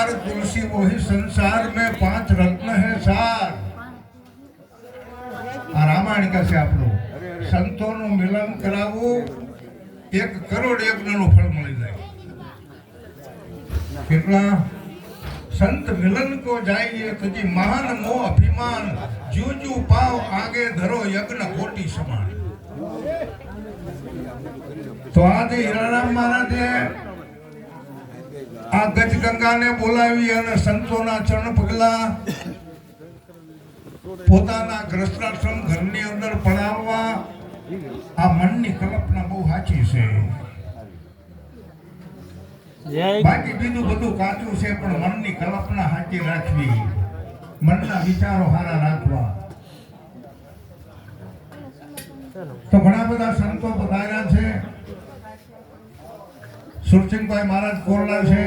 चार तुलसी वही संसार में 5 रत्न है सार। आ रामायण कैसे आप लोग संतों नु मिलन करावू 1 करोड़ यज्ञ नु फल मिल जाए। कितना संत मिलन को जाइए तुझी महान मोह अभिमान जूजू पाव आगे धरो यज्ञ कोटि समान। तो आज हीराराम महाराजे आ गजगंगा ने बोलावी અને સંતોના ચરણ પગલા પોતાના ગ્રસ્તાશ્રમ ઘરની અંદર પડાવવા આ મનની કલ્પના બહુ સાચી છે। બાકી બીજું બધું કાચું છે પણ મનની કલ્પના સાચી રાખવી, મનના વિચારો સારા રાખવા। તો ઘણા બધા સંતો પધાર્યા છે। સુરસિંહભાઈ મહારાજ કોરલા છે,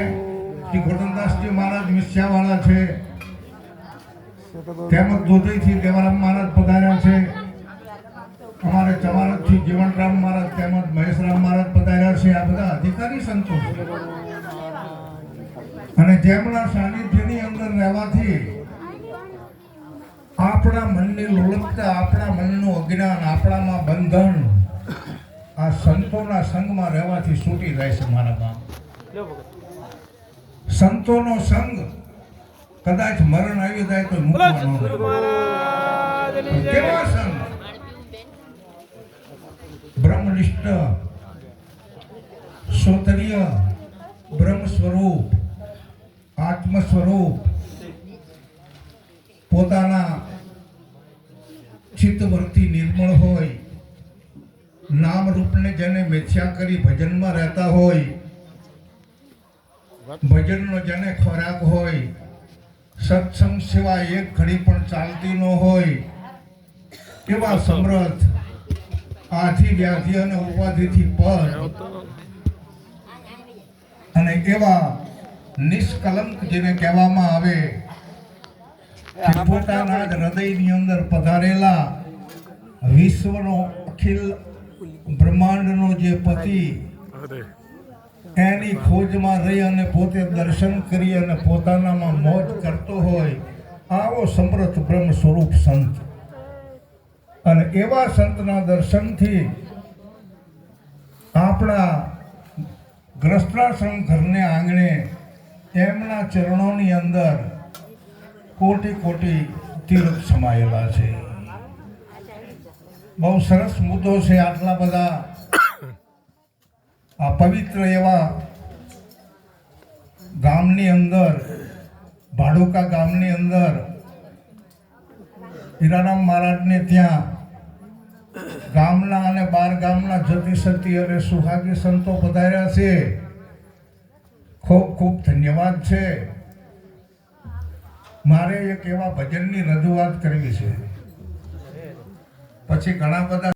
શ્રી ગોરધનદાસજી મહારાજ મિસ્યાવાળા છે, તેમજ દોધઈથી દેવારામ મહારાજ પધાર્યા છે, અમારે ચવારથી જીવનરામ મહારાજ તેમજ મહેશરામ મહારાજ પધાર્યા છે। આ બધા અધિકારી સંતો છે અને જેમના સાનિધ્યની અંદર રહેવાથી આપણા મનની લોલપતા, આપણા મનનું અજ્ઞાન, આપણામાં બંધન આ સંતોના સંગમાં રહેવાથી છૂટી જાય છે। મારા બાપ સંતોનો સંગ કદાચ મરણ આવી જાય તો મૂકવાનો કેવા સંગ બ્રહ્મનિષ્ઠ શ્રોતરીય બ્રહ્મ સ્વરૂપ આત્મ સ્વરૂપ પોતાના ચિત્તવૃત્તિ નિર્મળ હોય, નામ રૂપને જેને મિથ્યા કરી ભજનમાં રહેતા હોય, ભજનનો જેને ખોરાક હોય, સત્સંગ સિવાય એક ઘડી પણ ચાલતી ન હોય એવા સમર્થ આધિ વ્યાધિ અને ઉપાધિથી પર અને એવા નિષ્કલંક જેને કહેવામાં આવે પોતાના જ હૃદયની અંદર પધારેલા વિશ્વનો અખિલ બ્રહ્માંડનો જે પતિ એની ખોજમાં રહી અને પોતે દર્શન કરી અને પોતાનામાં મોજ કરતો હોય આવો સમર્થ બ્રહ્મ સ્વરૂપ સંત। અને એવા સંતના દર્શનથી આપણા ગ્રસ્તાશ્રમ ઘરને આંગણે એમના ચરણોની અંદર કોટી કોટી તીર્થ સમાયેલા છે। બહુ સરસ મુદ્દો છે। આટલા બધા આ પવિત્ર એવા ગામની અંદર, ભાડુકા ગામની અંદર હીરારામ મહારાજને ત્યાં ગામના અને 12 ગામના જતી સતી અને સુહાગી સંતો પધાર્યા છે। ખૂબ ખૂબ ધન્યવાદ છે। મારે એક એવા ભજનની રજૂઆત કરવી છે, પછી ઘણા બધા